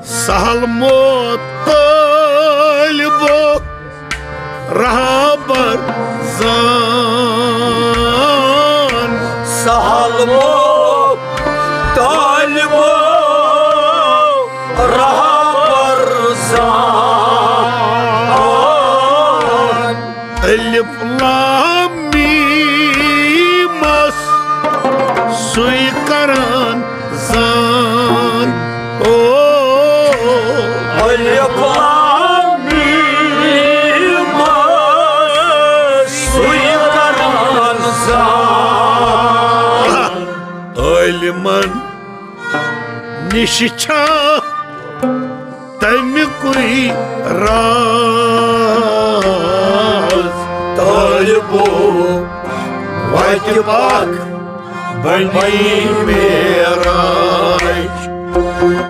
सहल मोतलिबो रहबर जान सहल मोतलिबो रहबर जान अलिफ लाम मीम सुई करन जान ओ अलिफ लाम मीम सुई करन जान अलिमन निशिछा तमिकुई राज तलिबो वक्य पाक बनी मेरा